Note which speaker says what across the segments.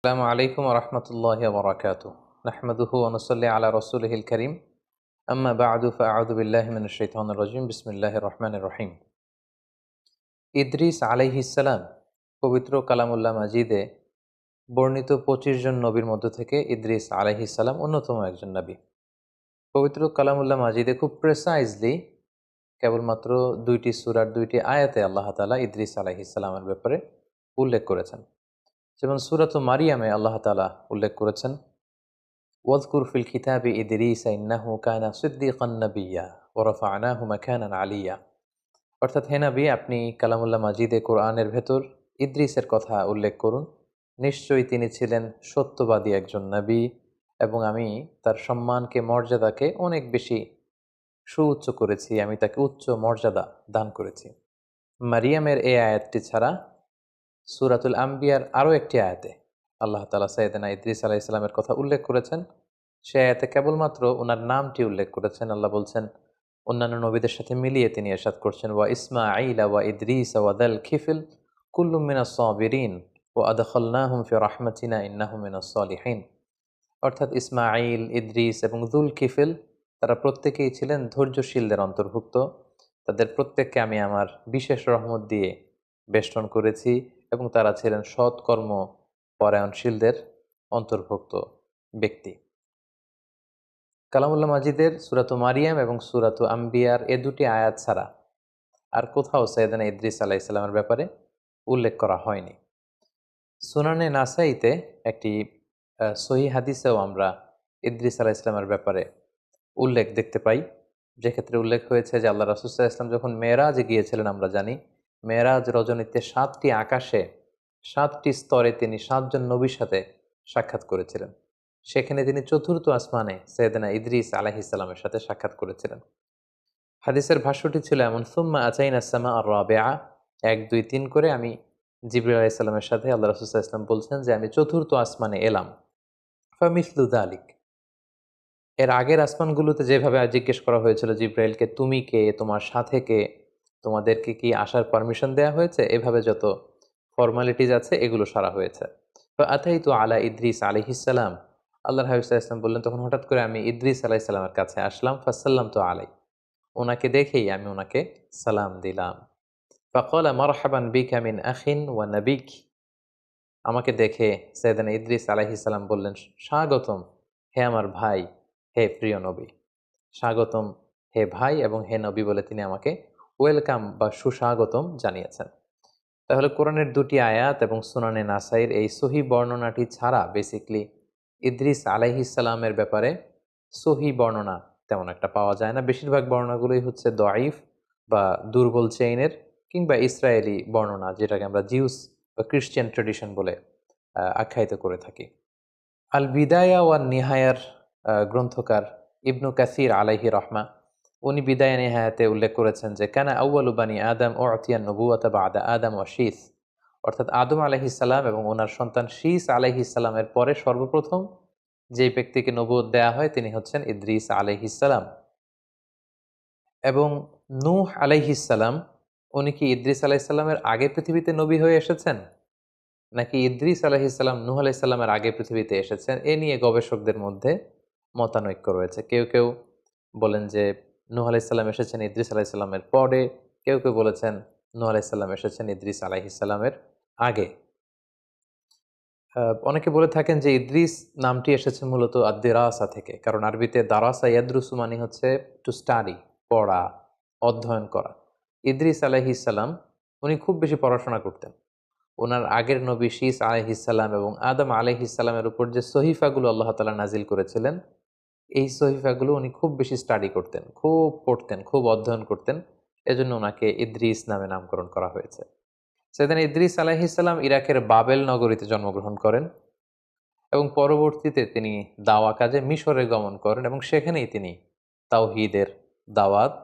Speaker 1: আসসালামু আলাইকুম রহমতুল্লাহি ওয়া বারাকাতুহু নাহমাদুহু ওয়া নুসাল্লি আলা রাসূলিহিল কারীম আম্মা বা'দু ফাআউযু বিল্লাহি মিনাশ শাইতানির রাজীম বিসমিল্লাহির রহমানির রহিম। ইদ্রিস আলাইহিস সালাম পবিত্র কালামুল্লাহ মাজিদে বর্ণিত ২৫ জন নবীর মধ্য থেকে ইদ্রিস আলাইহিস সালাম অন্যতম একজন নবী। পবিত্র কালামুল্লাহ মাজিদে খুব প্রিসাইজলি কেবলমাত্র ২টি সূরার ২টি আয়াতে আল্লাহ তাআলা ইদ্রিস আলাইহিস সালামের ব্যাপারে উল্লেখ করেছেন। যেমন সূরাতুল মারিয়ামে আল্লাহ তাআলা উল্লেখ করেছেন ওয়াজকুর ফিল কিতাবি ইদরিস ইন্নাহু কানা সিদ্দীকান নাবিয়্যা ওয়া রাফা'নাহু মাকানান আলিয়্যা। অর্থাৎ হে নবী, আপনি কালামুল্লাহ মাজিদে কোরআনের ভেতর ইদ্রিসের কথা উল্লেখ করুন। নিশ্চয়ই তিনি ছিলেন সত্যবাদী একজন নবী এবং আমি তার সম্মানকে মর্যাদাকে অনেক বেশি সুউচ্চ করেছি, আমি তাকে উচ্চ মর্যাদা দান করেছি। মারিয়ামের এই আয়াতটি ছাড়া সূরাতুল আম্বিয়ার আরও একটি আয়াতে আল্লাহ তাআলা সাইয়েদনা ইদ্রিস আলাইহিস সালামের কথা উল্লেখ করেছেন। সে আয়াতে কেবলমাত্র ওনার নামটি উল্লেখ করেছেন। আল্লাহ বলছেন, অন্যান্য নবীদের সাথে মিলিয়ে তিনি ইরশাদ করছেন, ওয়া ইসমাঈলা ওয়া ইদ্রিস ওয়া দাল খিফল কুল্লুম মিনাস সাবিরিন ওয়া আদখালনাহুম ফি রাহমাতিনা ইন্নাহুম মিনাস সালিহিন। অর্থাৎ ইসমাঈল, ইদ্রিস এবং যুল কিফল তারা প্রত্যেকেই ছিলেন ধৈর্যশীলদের অন্তর্ভুক্ত। তাদের প্রত্যেককে আমি আমার বিশেষ রহমত দিয়ে বেষ্টন করেছি এবং তারা ছিলেন সৎকর্ম পরায়ণশীলদের অন্তর্ভুক্ত ব্যক্তি। কালামুল্লাহ মাজিদের সূরাতু মারিয়াম এবং সূরাতু আম্বিয়ার এ দুটি আয়াত ছাড়া আর কোথাও সাইয়েদনা ইদ্রিস আলাইহিস সালামের ব্যাপারে উল্লেখ করা হয়নি। সুনানে নাসাইতে একটি সহিহ হাদিসেও আমরা ইদ্রিস আলাইহিস সালামের ব্যাপারে উল্লেখ দেখতে পাই, যেক্ষেত্রে উল্লেখ হয়েছে যে আল্লাহ রাসূল সাল্লাল্লাহু আলাইহি ওয়াসাল্লাম যখন মেরাজে গিয়েছিলেন, আমরা জানি মেরাজ রজনীতে ৭টি আকাশে ৭টি স্তরে তিনি ৭ জন নবীর সাথে সাক্ষাৎ করেছিলেন। সেখানে তিনি চতুর্থ আসমানে সাইয়েদনা ইদ্রিস আলাইহিস সালামের সাথে সাক্ষাৎ করেছিলেন। হাদিসের ভাষ্যটি ছিল এমন, সুম্মা আতাইনা সামা আর রাবিআ, ১ ২ ৩ করে আমি জিবরিল আলাইহিস সালামের সাথে আল্লাহ রাসূল সাল্লাল্লাহু আলাইহি ওয়াসাল্লাম বলছেন যে আমি চতুর্থ আসমানে এলাম। ফামিসলু যালিক, এর আগের আসমানগুলোতে যেভাবে জিজ্ঞেস করা হয়েছিল জিব্রাইলকে, তুমি কে, তোমার সাথে কে, তোমাদেরকে কি আসার পারমিশন দেয়া হয়েছে, এভাবে যত ফর্মালিটিজ আছে এগুলো সারা হয়েছে। তো আতাইতু আলা ইদ্রিস আলাইহিস সালাম, আল্লাহর হাবিব সাল্লাল্লাহু আলাইহি ওয়াসাল্লাম বললেন, তখন হঠাৎ করে আমি ইদ্রিস আলাইহিস সালামের কাছে আসলাম। ফাসাল্লামতু আলাই, ওনাকে দেখেই আমি ওনাকে সালাম দিলাম। ফাকালা মারহাবান বিকা মিন আখিন ওয়া নাবিক, আমাকে দেখে সাইয়েদনা ইদ্রিস আলাইহিস সালাম বললেন, স্বাগতম হে আমার ভাই, হে প্রিয় নবী। স্বাগতম হে ভাই এবং হে নবী বলে তিনি আমাকে ওয়েলকাম বা সুস্বাগতম জানিয়েছেন। তাহলে কোরআনের দুটি আয়াত এবং সুনানে নাসাইর এই সহি বর্ণনাটি ছাড়া বেসিকলি ইদ্রিস আলাইহিস সালামের ব্যাপারে সহি বর্ণনা তেমন একটা পাওয়া যায় না। বেশিরভাগ বর্ণনাগুলোই হচ্ছে দঈফ বা দুর্বল চেইনের কিংবা ইসরায়েলি বর্ণনা, যেটাকে আমরা জিউস বা ক্রিশ্চিয়ান ট্রেডিশন বলে আখ্যায়িত করে থাকি। আল বিদায়া ওয়ান নিহায়ার গ্রন্থকার ইবনু কাসির আলাইহি রহমা, উনি বিদায় নেহায়াতে উল্লেখ করেছেন যে কানা আউয়ালু বানি আদম উতিয়া নবুওয়াতা বাদা আদম ওয়া শীস, অর্থাৎ আদম আলাইহিস সালাম এবং ওনার সন্তান শীস আলাইহিস সালামের পরে সর্বপ্রথম যে ব্যক্তিকে নবুয়ত দেয়া হয় তিনি হচ্ছেন ইদ্রিস আলাইহিস সালাম। এবং নূহ আলাইহিস সালাম, উনি কি ইদ্রিস আলাইহিস সালামের আগে পৃথিবীতে নবী হয়ে এসেছেন, নাকি ইদ্রিস আলাইহিস সালাম নূহ আলাইহিস সালামের আগে পৃথিবীতে এসেছেন, এ নিয়ে গবেষকদের মধ্যে মতানৈক্য রয়েছে। কেউ কেউ বলেন যে নূহ আলাইহিস সালাম এসেছেন ইদ্রিস আলাইহিস সালামের পরে, কেউ কেউ বলেছেন নূহ আলাইহিস সালাম এসেছেন ইদ্রিস আলাইহিস সালামের আগে। অনেকে বলে থাকেন যে ইদ্রিস নামটি এসেছে মূলত আদ-দিরাসা থেকে, কারণ আরবিতে দারাসা ইয়াদরুসু মানে হচ্ছে টু স্টাডি, পড়া, অধ্যয়ন করা। ইদ্রিস আলাইহিস সালাম উনি খুব বেশি পড়াশোনা করতেন। ওনার আগের নবী শীস আলাইহিস সালাম এবং আদম আলাইহিস সালামের উপর যে সহিফাগুলো আল্লাহ তাআলা নাজিল করেছিলেন, এই সহিফাগুলো উনি খুব বেশি স্টাডি করতেন, খুব পড়তেন, খুব অধ্যয়ন করতেন। এজন্য ওনাকে ইদ্রিস নামে নামকরণ করা হয়েছে। সেদিন ইদ্রিস আলাইহিস সালাম ইরাকের বাবেল নগরীতে জন্মগ্রহণ করেন এবং পরবর্তীতে তিনি দাওয়া কাজে মিশরে গমন করেন এবং সেখানেই তিনি তাওহীদের দাওয়াত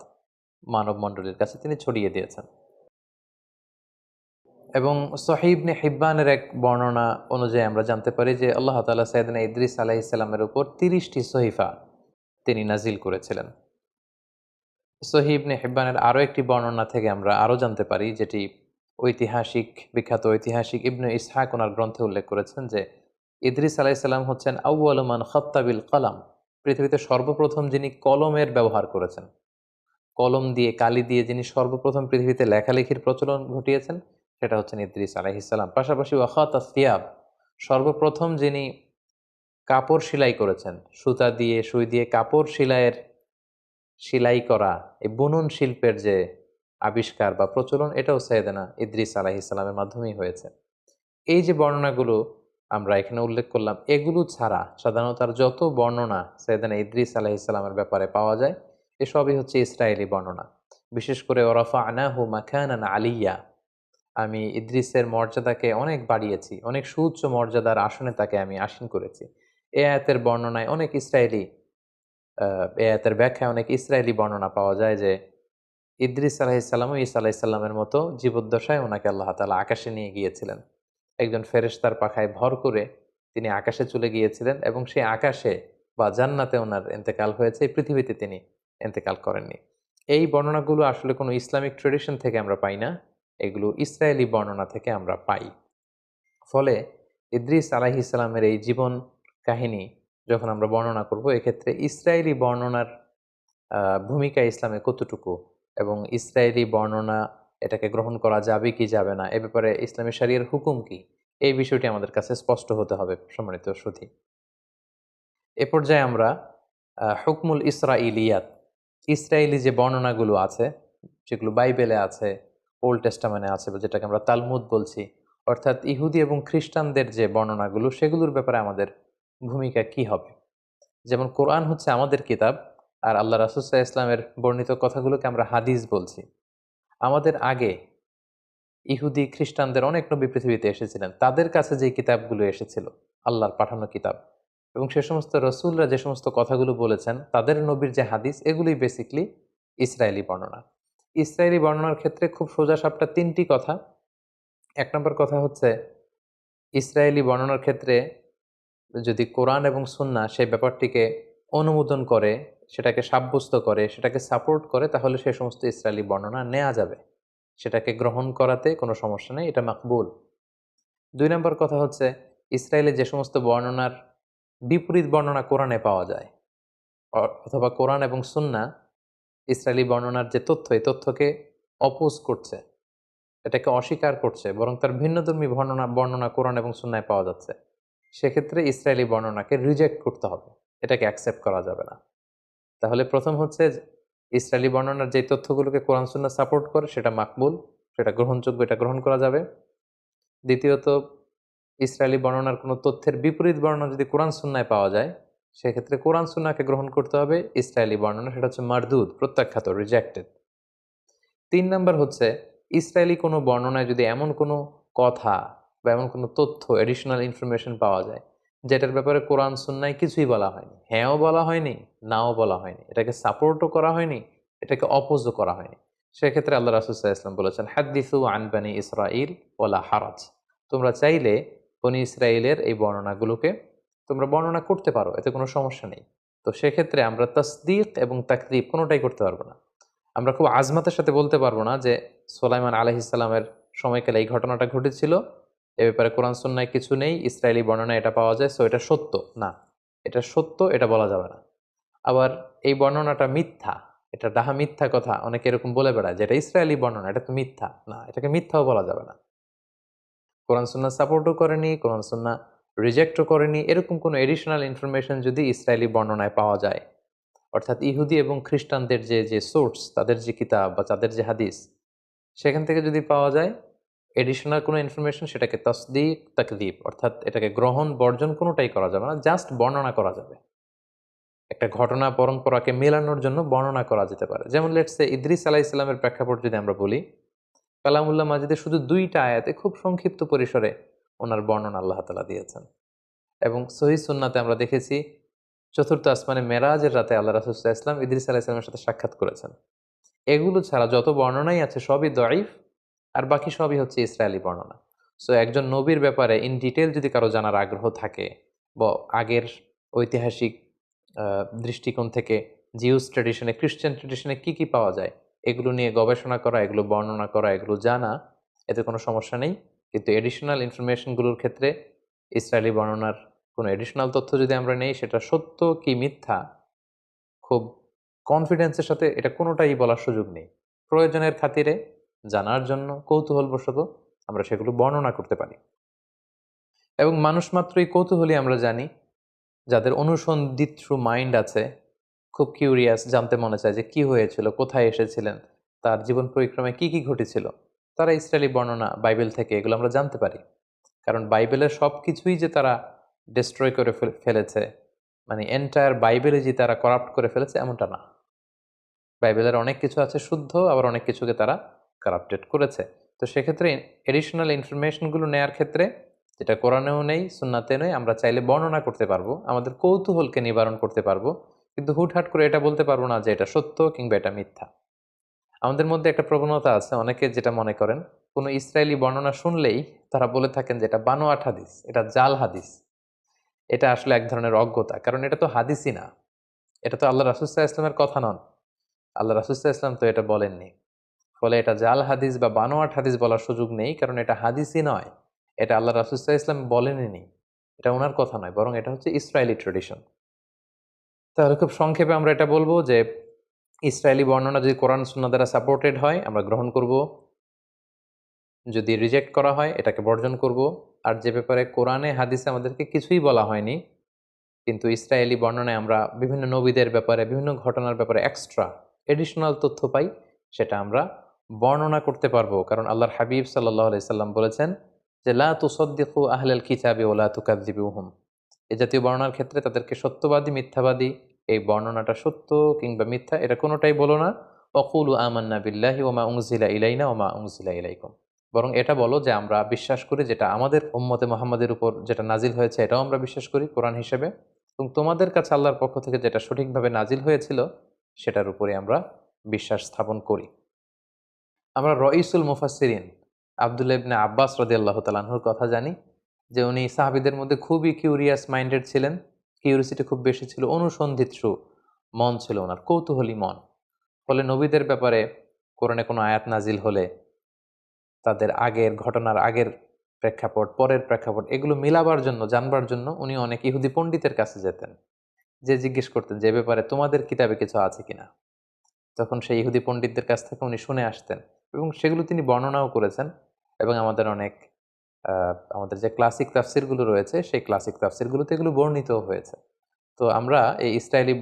Speaker 1: মানব মণ্ডলীর কাছে তিনি ছড়িয়ে দিয়েছেন। এবং সহিহ ইবনে হিব্বানের এক বর্ণনা অনুযায়ী আমরা জানতে পারি যে আল্লাহ তাআলা সাইয়েদনা ইদ্রিস আলাইহিস সালামের উপর ৩০টি সহিফা তিনি নাজিল করেছিলেন। সহিহ ইবনে হিব্বানের আরও একটি বর্ণনা থেকে আমরা আরও জানতে পারি, যেটি বিখ্যাত ঐতিহাসিক ইবনে ইসহাক ওনার গ্রন্থে উল্লেখ করেছেন যে ইদ্রিস আলাইহিসসালাম হচ্ছেন আউয়ালু মান খাত্তা বিল কলাম, পৃথিবীতে সর্বপ্রথম যিনি কলমের ব্যবহার করেছেন, কলম দিয়ে কালি দিয়ে যিনি সর্বপ্রথম পৃথিবীতে লেখালেখির প্রচলন ঘটিয়েছেন সেটা হচ্ছেন ইদ্রিস আলাইহিসসালাম। পাশাপাশি ওয়াখাতাস সিয়াব, সর্বপ্রথম যিনি কাপড় সেলাই করেছেন, সুতা দিয়ে সুই দিয়ে কাপড় সেলাই করা, এই বুনন শিল্পের যে আবিষ্কার বা প্রচলন, এটাও সাইয়েদনা ইদ্রিস আলাইহিসসালামের মাধ্যমেই হয়েছে। এই যে বর্ণনাগুলো আমরা এখানে উল্লেখ করলাম, এগুলো ছাড়া সাধারণত আর যত বর্ণনা সাইয়েদনা ইদ্রিস আলাইহিসসালামের ব্যাপারে পাওয়া যায় এসবই হচ্ছে ইসরায়েলি বর্ণনা। বিশেষ করে ওরাফা'নাহু মাকানান আলিয়্যা, আমি ইদ্রিসের মর্যাদাকে অনেক বাড়িয়েছি, অনেক সুউচ্চ মর্যাদার আসনে তাকে আমি আসীন করেছি। এ আয়াতের বর্ণনায় অনেক ইসরায়েলি এ আয়াতের ব্যাখ্যায় অনেক ইসরায়েলি বর্ণনা পাওয়া যায় যে ইদ্রিস আলাইহিসসালামও ঈসা আলাইহিসসালামের মতো জীবদ্দশায় ওনাকে আল্লাহ তাআলা আকাশে নিয়ে গিয়েছিলেন। একজন ফেরেশতার পাখায় ভর করে তিনি আকাশে চলে গিয়েছিলেন এবং সেই আকাশে বা জান্নাতে ওনার ইন্তেকাল হয়েছে, এই পৃথিবীতে তিনি ইন্তেকাল করেননি। এই বর্ণনাগুলো আসলে কোনো ইসলামিক ট্রেডিশন থেকে আমরা পাই না, এগুলো ইসরায়েলি বর্ণনা থেকে আমরা পাই। ফলে ইদ্রিস আলাইহিসসালামের এই জীবন কাহিনী যখন আমরা বর্ণনা করব, এক্ষেত্রে ইসরায়েলি বর্ণনার ভূমিকা ইসলামে কতটুকু এবং ইসরায়েলি বর্ণনা এটাকে গ্রহণ করা যাবে কি যাবে না, এ ব্যাপারে ইসলামী শরিয়ার হুকুম কি, এই বিষয়টি আমাদের কাছে স্পষ্ট হতে হবে সম্মানিত সুধী। এ পর্যায়ে আমরা হুকমুল ইসরাইলিয়াত, ইসরায়েলি যে বর্ণনাগুলো আছে, যেগুলো বাইবেলে আছে, ওল্ড টেস্টামেন্টে আছে, বা যেটাকে আমরা তালমুদ বলছি, অর্থাৎ ইহুদি এবং খ্রিস্টানদের যে বর্ণনাগুলো, সেগুলোর ব্যাপারে আমাদের ভূমিকা কি হবে। যেমন কোরআন হচ্ছে আমাদের কিতাব, আর আল্লাহ রাসূল সাল্লাল্লাহু আলাইহি ওয়াসাল্লামের বর্ণিত কথাগুলোকে আমরা হাদিস বলছি। আমাদের আগে ইহুদি খ্রিস্টানদের অনেক নবী পৃথিবীতে এসেছিলেন, তাদের কাছে যে কিতাবগুলো এসেছিল আল্লাহর পাঠানো কিতাব, এবং সে সমস্ত রসুলরা যে সমস্ত কথাগুলো বলেছেন, তাদের নবীর যে হাদিস, এগুলোই বেসিকলি ইসরায়েলি বর্ণনা। ইসরায়েলি বর্ণনার ক্ষেত্রে খুব সোজাসাপটা তিনটি কথা। এক নম্বর কথা হচ্ছে, ইসরায়েলি বর্ণনার ক্ষেত্রে যদি কোরআন এবং সুন্নাহ সেই ব্যাপারটিকে অনুমোদন করে, সেটাকে সাব্যস্ত করে, সেটাকে সাপোর্ট করে, তাহলে সে সমস্ত ইসরায়েলি বর্ণনা নেওয়া যাবে, সেটাকে গ্রহণ করাতে কোনো সমস্যা নেই, এটা মাকবুল। দুই নম্বর কথা হচ্ছে, ইসরায়েলে যে সমস্ত বর্ণনার বিপরীত বর্ণনা কোরআনে পাওয়া যায়, অথবা কোরআন এবং সুন্নাহ ইসরায়েলি বর্ণনার যে তথ্য, এই তথ্যকে অপোজ করছে, এটাকে অস্বীকার করছে, বরং তার ভিন্নধর্মী বর্ণনা কোরআন এবং সুন্নায় পাওয়া যাচ্ছে, সেক্ষেত্রে ইসরায়েলি বর্ণনাকে রিজেক্ট করতে হবে, এটাকে অ্যাকসেপ্ট করা যাবে না। তাহলে প্রথম হচ্ছে, ইসরায়েলি বর্ণনার যে তথ্যগুলোকে কোরআন সুন্নাহ সাপোর্ট করে সেটা মাকবুল, সেটা গ্রহণযোগ্য, এটা গ্রহণ করা যাবে। দ্বিতীয়ত, ইসরায়েলি বর্ণনার কোনো তথ্যের বিপরীত বর্ণনা যদি কোরআন সুন্নায় পাওয়া যায়, সেক্ষেত্রে কোরআন সুন্নাহকে গ্রহণ করতে হবে, ইসরায়েলি বর্ণনা সেটা হচ্ছে মারদুদ, প্রত্যাখ্যাত, রিজেক্টেড। তিন নাম্বার হচ্ছে, ইসরায়েলি কোনো বর্ণনায় যদি এমন কোনো কথা বা এমন কোনো তথ্য, এডিশনাল ইনফরমেশন পাওয়া যায়, যেটার ব্যাপারে কোরআন সুন্নায় কিছুই বলা হয়নি, হ্যাঁও বলা হয়নি, নাও বলা হয়নি, এটাকে সাপোর্টও করা হয়নি, এটাকে অপোজও করা হয়নি, সেক্ষেত্রে আল্লাহ রাসূল সাল্লাল্লাহু আলাইহি ওয়াসাল্লাম বলেছেন, হাদ্দিসু আন বানি ইসরাঈল ওয়ালা হারাজ, তোমরা চাইলে বনি ইসরায়েলের এই বর্ণনাগুলোকে তোমরা বর্ণনা করতে পারো, এতে কোনো সমস্যা নেই। তো সেক্ষেত্রে আমরা তাসদীক এবং তাকযীব কোনোটাই করতে পারবো না। আমরা খুব আজমাতের সাথে বলতে পারবো না যে সুলাইমান আলাইহিস সালামের সময়কালে এই ঘটনাটা ঘটেছিল, এ ব্যাপারে কোরআন সুন্নায় কিছু নেই, ইসরায়েলি বর্ণনায় এটা পাওয়া যায়, সো এটা সত্য না, এটা সত্য, এটা বলা যাবে না। আবার এই বর্ণনাটা মিথ্যা, এটা ডাহা মিথ্যা কথা অনেকে এরকম বলে বেড়ায় যে এটা ইসরায়েলি বর্ণনা, এটা তো মিথ্যা না, এটাকে মিথ্যাও বলা যাবে না। কোরআন সুন্নাহ সাপোর্টও করেনি, কোরআন সুন্নাহ রিজেক্টও করেনি, এরকম কোনো এডিশনাল ইনফরমেশন যদি ইসরায়েলি বর্ণনায় পাওয়া যায়, অর্থাৎ ইহুদি এবং খ্রিস্টানদের যে যে সোর্স, তাদের যে কিতাব বা তাদের যে হাদিস, সেখান থেকে যদি পাওয়া যায় এডিশনাল কোনো ইনফরমেশন, সেটাকে তাসদীক তাকযীব, অর্থাৎ এটাকে গ্রহণ বর্জন কোনোটাই করা যাবে না, জাস্ট বর্ণনা করা যাবে। একটা ঘটনা পরম্পরাকে মেলানোর জন্য বর্ণনা করা যেতে পারে। যেমন লেটস সে ইদ্রিস আলাইহিস সালামের প্রেক্ষাপট যদি আমরা বলি, কালামুল্লাহ মাজিদে শুধু 2টা আয়াতে খুব সংক্ষিপ্ত পরিসরে ওনার বর্ণনা আল্লাহ তাআলা দিয়েছেন, এবং সহিহ সুন্নাতে আমরা দেখেছি চতুর্থ আসমানে মেরাজের রাতে আল্লাহ রাসূল সাল্লাল্লাহু আলাইহি ওয়াসাল্লাম ইদ্রিস আলাইহিস সালামের সাথে সাক্ষাৎ করেছেন। এগুলো ছাড়া যত বর্ণনাই আছে সবই দঈফ, আর বাকি সবই হচ্ছে ইসরায়েলি বর্ণনা। সো একজন নবীর ব্যাপারে ইন ডিটেল যদি কারো জানার আগ্রহ থাকে, বা আগের ঐতিহাসিক দৃষ্টিকোণ থেকে জিউস ট্র্যাডিশনে, খ্রিস্টান ট্র্যাডিশনে কি কি পাওয়া যায়, এগুলো নিয়ে গবেষণা করা, এগুলো বর্ণনা করা, এগুলো জানা, এতে কোনো সমস্যা নেই। কিন্তু এডিশনাল ইনফরমেশনগুলোর ক্ষেত্রে ইসরায়েলি বর্ণনার কোনো এডিশনাল তথ্য যদি আমরা নেই, সেটা সত্য কি মিথ্যা খুব কনফিডেন্সের সাথে এটা কোনোটাই বলার সুযোগ নেই। প্রয়োজনের খাতিরে জানার জন্য কৌতূহলবশত আমরা সেগুলো বর্ণনা করতে পারি। এবং মানুষ মাত্রই কৌতূহলী আমরা জানি, যাদের অনুসন্ধিৎসু মাইন্ড আছে, খুব কিউরিয়াস, জানতে মনে চায় যে কি হয়েছিল, কোথায় এসেছিলেন, তার জীবন পরিক্রমায় কি কি ঘটেছিল, তারা ইসরায়েলি বর্ণনা বাইবেল থেকে এগুলো আমরা জানতে পারি। কারণ বাইবেলের সব কিছুই যে তারা ডিস্ট্রয় করে ফেলেছে, মানে এন্টায়ার বাইবেলে যে তারা করাপ্ট করে ফেলেছে এমনটা না। বাইবেলের অনেক কিছু আছে শুদ্ধ, আবার অনেক কিছুকে তারা কারাপ্টেড করেছে। তো সেক্ষেত্রে এডিশনাল ইনফরমেশনগুলো নেয়ার ক্ষেত্রে, যেটা কোরআনেও নেই সুন্নাতে নেই, আমরা চাইলে বর্ণনা করতে পারবো, আমাদের কৌতূহলকে নিবারণ করতে পারবো, কিন্তু হুটহাট করে এটা বলতে পারবো না যে এটা সত্য কিংবা এটা মিথ্যা। আমাদের মধ্যে একটা প্রবণতা আছে, অনেকে যেটা মনে করেন, কোনো ইসরায়েলি বর্ণনা শুনলেই তারা বলে থাকেন যে এটা বানোয়াট হাদিস, এটা জাল হাদিস। এটা আসলে এক ধরনের অজ্ঞতা, কারণ এটা তো হাদিসই না, এটা তো আল্লাহ রাসূল সাল্লাল্লাহু আলাইহি ওয়াসাল্লামের কথা নন, আল্লাহ রাসূল সাল্লাল্লাহু আলাইহি ওয়াসাল্লাম তো এটা বলেননি। ফলে এটা জাল হাদিস বা বানোয়াট হাদিস বলার সুযোগ নেই, কারণ এটা হাদিসই নয়, এটা আল্লাহ রাসূল সাল্লাল্লাহু আলাইহি ওয়াসাল্লাম বলেননি, এটা ওনার কথা নয়, বরং এটা হচ্ছে ইসরায়েলি ট্রেডিশন। তাহলে খুব সংক্ষেপে আমরা এটা বলবো যে ইসরায়েলি বর্ণনা যদি কোরআন সুন্নাহ দ্বারা সাপোর্টেড হয় আমরা গ্রহণ করব, যদি রিজেক্ট করা হয় এটাকে বর্জন করব। আর যে ব্যাপারে কোরআনে হাদিসে আমাদেরকে কিছুই বলা হয়নি, কিন্তু ইসরায়েলি বর্ণনায় আমরা বিভিন্ন নবীদের ব্যাপারে, বিভিন্ন ঘটনার ব্যাপারে এক্সট্রা এডিশনাল তথ্য পাই, সেটা আমরা বর্ণনা করতে পারবো। কারণ আল্লাহর হাবিব সাল্লাল্লাহু আলাইহি সাল্লাম বলেছেন যে লা তুসাদ্দিকু আহলাল কিতাবি ওয়া লা তুকাযযিবুহুম, এই জাতীয় বর্ণনার ক্ষেত্রে তাদেরকে সত্যবাদী মিথ্যাবাদী, এই বর্ণনাটা সত্য কিংবা মিথ্যা এটা কোনোটাই বলো না। ওয়াকুলু আমান্না বিল্লাহি ওয়া মা উনজিলা ইলাইনা ওয়া মা উনজিলা ইলাইকুম, বরং এটা বলো যে আমরা বিশ্বাস করি, যেটা আমাদের উম্মতে মুহাম্মাদের উপর যেটা নাজিল হয়েছে এটাও আমরা বিশ্বাস করি কোরআন হিসেবে, এবং তোমাদের কাছে আল্লাহর পক্ষ থেকে যেটা সঠিকভাবে নাজিল হয়েছিল সেটার উপরে আমরা বিশ্বাস স্থাপন করি। আমরা রঈসুল মুফাসসিরিন আব্দুল্লাহ ইবনে আব্বাস রাদিয়াল্লাহু তাআলা আনহুর কথা জানি যে উনি সাহাবীদের মধ্যে খুবই কিউরিয়াস মাইন্ডেড ছিলেন, কিউরিসিটি খুব বেশি ছিল, অনুসন্ধিৎসু মন ছিল ওনার, কৌতূহলী মন। ফলে নবীদের ব্যাপারে কোরআনে কোনো আয়াত নাজিল হলে তাদের আগের ঘটনার আগের প্রেক্ষাপট, পরের প্রেক্ষাপট, এগুলো মিলাবার জন্য, জানবার জন্য উনি অনেক ইহুদি পণ্ডিতের কাছে যেতেন, যে জিজ্ঞেস করতেন যে ব্যাপারে তোমাদের কিতাবে কিছু আছে কিনা। তখন সেই ইহুদি পণ্ডিতদের কাছ থেকে উনি শুনে আসতেন এবং সেগুলো তিনি বর্ণনাও করেছেন। এবং আমাদের অনেক আমাদের যে ক্লাসিক তাফসিরগুলো রয়েছে সেই ক্লাসিক তাফসিরগুলোতে এগুলো বর্ণিতও হয়েছে। তো আমরা এই ইসরায়েলি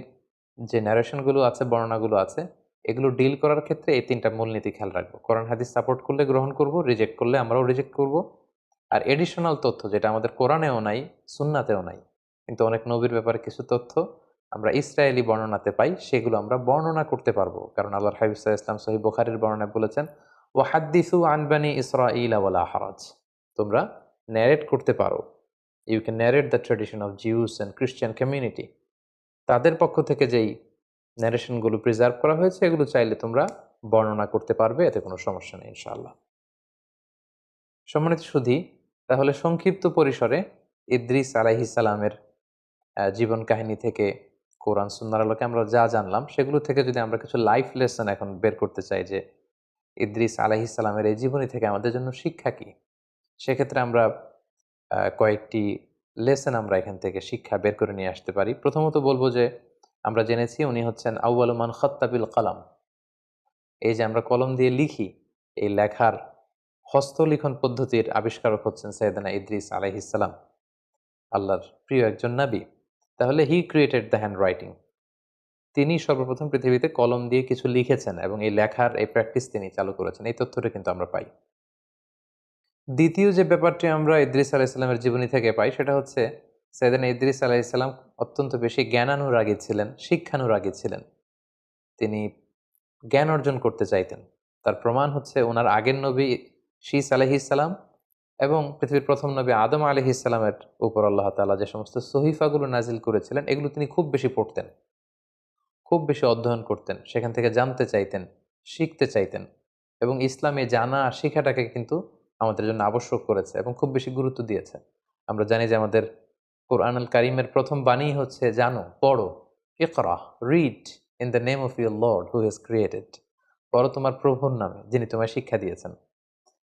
Speaker 1: যে ন্যারেশনগুলো আছে, বর্ণনাগুলো আছে, এগুলো ডিল করার ক্ষেত্রে এই তিনটা মূলনীতি খেয়াল রাখবো। কোরআন হাদিস সাপোর্ট করলে গ্রহণ করব, রিজেক্ট করলে আমরাও রিজেক্ট করব। আর এডিশনাল তথ্য যেটা আমাদের কোরআনেও নাই, সুন্নাতেও নাই, কিন্তু অনেক নবীর ব্যাপারে কিছু তথ্য আমরা ইসরায়েলি বর্ণনাতে পাই, সেগুলো আমরা বর্ণনা করতে পারবো। কারণ আল্লাহর হাবিব সাল্লাল্লাহু আলাইহি ওয়াসাল্লাম সহিহ বুখারীর বর্ণনায় বলেছেন, ওয়াহাদ্দিসু আন বানি ইসরাঈল ওয়ালা হারাজ, তোমরা ন্যারেট করতে পারো, you can narrate the tradition of Jews and Christian community. তাদের পক্ষ থেকে যেই ন্যারেশনগুলো প্রিজার্ভ করা হয়েছে এগুলো চাইলে তোমরা বর্ণনা করতে পারবে, এতে কোনো সমস্যা নেই ইনশাআল্লাহ। সম্মানিত সুধী, তাহলে সংক্ষিপ্ত পরিসরে ইদ্রিস আলাইহিস সালামের জীবন কাহিনী থেকে কোরআন সুন্নাহর আলোকে আমরা যা জানলাম, সেগুলো থেকে যদি আমরা কিছু লাইফ লেসন এখন বের করতে চাই যে ইদ্রিস আলাইহিস সালামের এই জীবনী থেকে আমাদের জন্য শিক্ষা কি, সেক্ষেত্রে আমরা কয়েকটি লেসন আমরা এখান থেকে শিক্ষা বের করে নিয়ে আসতে পারি। প্রথমত বলবো যে আমরা জেনেছি উনি হচ্ছেন আউয়ালু মান খাত্তা বিল কালাম। এই যে আমরা কলম দিয়ে লিখি, এই লেখার হস্তলিখন পদ্ধতির আবিষ্কারক হচ্ছেন সাইয়েদনা ইদ্রিস আলাইহিস সালাম, আল্লাহর প্রিয় একজন নবী। তাহলে হি ক্রিয়েটেড দ্য হ্যান্ড রাইটিং, তিনি সর্বপ্রথম পৃথিবীতে কলম দিয়ে কিছু লিখেছেন এবং এই লেখার এই প্র্যাকটিস তিনি চালু করেছেন, এই তথ্যটা কিন্তু আমরা পাই। দ্বিতীয় যে ব্যাপারটি আমরা ইদ্রিস আলাইহিসসালামের জীবনী থেকে পাই সেটা হচ্ছে সাইয়েদনা ইদ্রিস আলাইহিসসালাম অত্যন্ত বেশি জ্ঞানানুরাগী ছিলেন, শিক্ষানুরাগী ছিলেন। তিনি জ্ঞান অর্জন করতে চাইতেন। তার প্রমাণ হচ্ছে ওনার আগের নবী শীস আলাইহিসসালাম এবং পৃথিবীর প্রথম নবী আদম আলাইহিসসালামের উপর আল্লাহ তাআলা যে সমস্ত সহিফাগুলো নাজিল করেছিলেন এগুলো তিনি খুব বেশি পড়তেন, খুব বেশি অধ্যয়ন করতেন, সেখান থেকে জানতে চাইতেন, শিখতে চাইতেন। এবং ইসলামে জানা শিখাটাকে কিন্তু আমাদের জন্য আবশ্যক করেছে এবং খুব বেশি গুরুত্ব দিয়েছে। আমরা জানি যে আমাদের কোরআনুল কারীমের প্রথম বাণী হচ্ছে জানো, পড়ো, ইকরা, read in the name of your lord who has created, পড়ো তোমার প্রভুর নামে যিনি তোমায় শিক্ষা দিয়েছেন।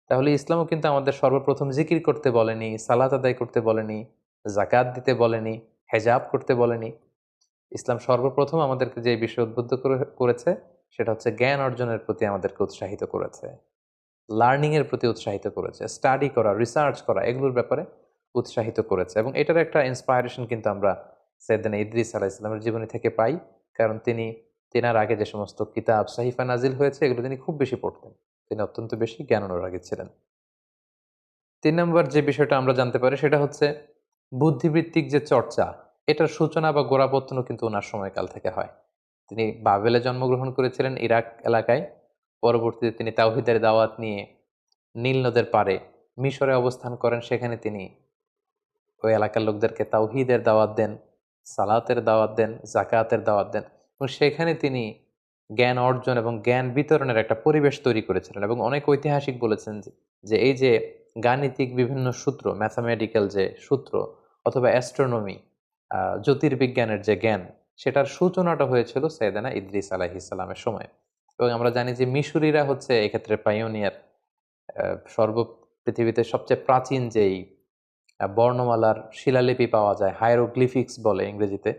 Speaker 1: তাহলে ইসলামও কিন্তু আমাদের সর্বপ্রথম জিকির করতে বলেনি, সালাত আদায় করতে বলেনি, জাকাত দিতে বলেনি, হেজাব করতে বলেনি। ইসলাম সর্বপ্রথম আমাদেরকে যে বিষয়ে উদ্বুদ্ধ করেছে সেটা হচ্ছে জ্ঞান অর্জনের প্রতি আমাদেরকে উৎসাহিত করেছে, লার্নিং এর প্রতি উৎসাহিত করেছে, স্টাডি করা, রিসার্চ করা, এগুলোর ব্যাপারে উৎসাহিত করেছে। এবং এটার একটা ইন্সপায়ারেশন কিন্তু আমরা সাইয়েদনা ইদ্রিস আলাইহিস সালামের জীবনী থেকে পাই। কারণ তেনার আগে যে সমস্ত কিতাব সাহিফা নাজিল হয়েছে এগুলো তিনি খুব বেশি পড়তেন। তিনি অত্যন্ত বেশি জ্ঞান অনুরাগী ছিলেন। ৩ নম্বর যে বিষয়টা আমরা জানতে পারি সেটা হচ্ছে বুদ্ধিবৃত্তিক যে চর্চা, এটার সূচনা বা গোড়াপত্তনও কিন্তু ওনার সময়কাল থেকে হয়। তিনি বাবেলে জন্মগ্রহণ করেছিলেন ইরাক এলাকায়। পরবর্তীতে তিনি তাওহীদের দাওয়াত নিয়ে নীল নদের পাড়ে মিশরে অবস্থান করেন। সেখানে তিনি ওই এলাকার লোকদেরকে তাওহীদের দাওয়াত দেন, সালাতের দাওয়াত দেন, যাকাতের দাওয়াত দেন এবং সেখানে তিনি জ্ঞান অর্জন এবং জ্ঞান বিতরণের একটা পরিবেশ তৈরি করেছিলেন। এবং অনেক ঐতিহাসিক বলেছেন যে এই যে গাণিতিক বিভিন্ন সূত্র, ম্যাথামেটিক্যাল যে সূত্র অথবা অ্যাস্ট্রোনমি, জ্যোতির্বিজ্ঞানের যে জ্ঞান, সেটার সূচনাটা হয়েছিল সাইয়েদনা ইদ্রিস আলাইহিস সালামের সময়। এবং আমরা জানি যে মিশরীরা হচ্ছে এক্ষেত্রে পাইওনিয়ার। পৃথিবীতে সবচেয়ে প্রাচীন যেই বর্ণমালার শিলালিপি পাওয়া যায়, হাইরোগ্লিফিক্স বলে ইংরেজিতে,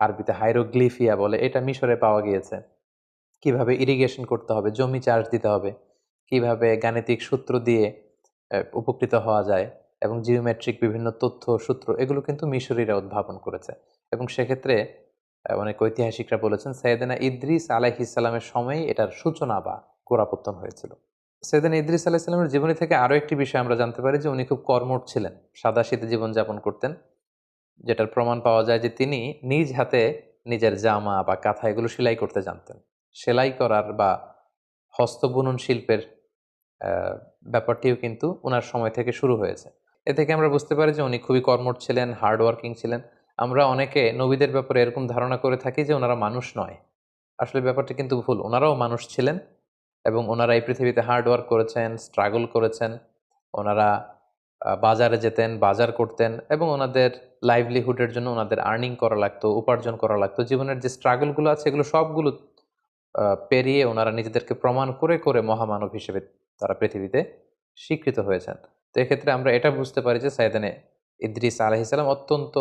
Speaker 1: আরবিতে হাইরোগ্লিফিয়া বলে, এটা মিশরে পাওয়া গিয়েছে। কিভাবে ইরিগেশন করতে হবে, জমি চাষ দিতে হবে, কিভাবে গাণিতিক সূত্র দিয়ে উপকৃত হওয়া যায় এবং জিওমেট্রিক বিভিন্ন তথ্য সূত্র, এগুলো কিন্তু মিশরীরা উদ্ভাবন করেছে। এবং সেক্ষেত্রে অনেক ঐতিহাসিকরা বলেছেন সাইয়েদনা ইদ্রিস আলাইহিস সালামের সময়ই এটার সূচনা বা গোড়াপত্তন হয়েছিল। সৈয়দনা ইদ্রিস আলাইহিস সালামের জীবনী থেকে আরো একটি বিষয় আমরা জানতে পারি যে উনি খুব কর্মঠ ছিলেন, সাদাসিধে জীবনযাপন করতেন। যেটার প্রমাণ পাওয়া যায় যে তিনি নিজ হাতে নিজের জামা বা কাঁথা এগুলো সেলাই করতে জানতেন। সেলাই করার বা হস্তবুনন শিল্পের ব্যাপারটিও কিন্তু উনার সময় থেকে শুরু হয়েছে। এ থেকে আমরা বুঝতে পারি যে উনি খুবই কর্মঠ ছিলেন, হার্ড ওয়ার্কিং ছিলেন। আমরা অনেকে নবীদের ব্যাপারে এরকম ধারণা করে থাকি যে ওনারা মানুষ নয়। আসলে ব্যাপারটা কিন্তু ভুল। ওনারাও মানুষ ছিলেন এবং ওনারা এই পৃথিবীতে হার্ড ওয়ার্ক করেছেন, স্ট্রাগল করেছেন। ওনারা বাজারে যেতেন, বাজার করতেন এবং ওনাদের লাইভলিহুডের জন্য ওনাদের আর্নিং করা লাগতো, উপার্জন করা লাগতো। জীবনের যে স্ট্রাগলগুলো আছে এগুলো সবগুলো পেরিয়ে ওনারা নিজেদেরকে প্রমাণ করে করে মহামানব হিসেবে তারা পৃথিবীতে স্বীকৃত হয়েছেন। তো এক্ষেত্রে আমরা এটা বুঝতে পারি যে সাইয়েদনা ইদ্রিস আলাইহিস সালাম অত্যন্ত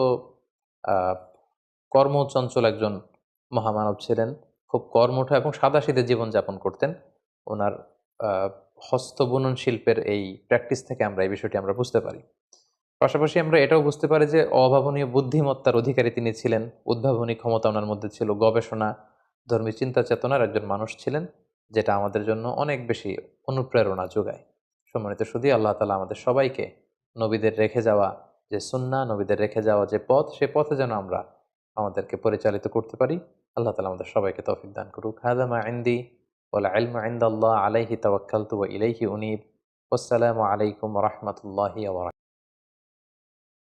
Speaker 1: আহ, কর্মচঞ্চল একজন মহামানব ছিলেন। খুব কর্মঠ এবং সাদাসিধে জীবনযাপন করতেন। ওনার হস্তবুনন শিল্পের এই প্র্যাকটিস থেকে আমরা এই বিষয়টি আমরা বুঝতে পারি। পাশাপাশি আমরা এটাও বুঝতে পারি যে অভাবনীয় বুদ্ধিমত্তার অধিকারী তিনি ছিলেন। উদ্ভাবনী ক্ষমতা ওনার মধ্যে ছিল, গবেষণা, ধর্মী চিন্তা চেতনার একজন মানুষ ছিলেন, যেটা আমাদের জন্য অনেক বেশি অনুপ্রেরণা যোগায়। সম্মানিত সুধী, আল্লাহ তাআলা আমাদের সবাইকে নবীদের রেখে যাওয়া যে সুন্নাহ, নবীদের রেখে যাওয়া যে পথ, সে পথে যেন আমরা আমাদেরকে পরিচালিত করতে পারি। আল্লাহ তাআলা আমাদের সবাইকে তৌফিক দান করুক। হাযা মা ইনদি ওয়াল ইলমু ইনদাল্লাহ আলাইহি তাওয়াক্কালতু ওয়া ইলাইহি উনীব। ওয়াসসালামু আলাইকুম ওয়া রাহমাতুল্লাহি ওয়া বারাকাতুহু।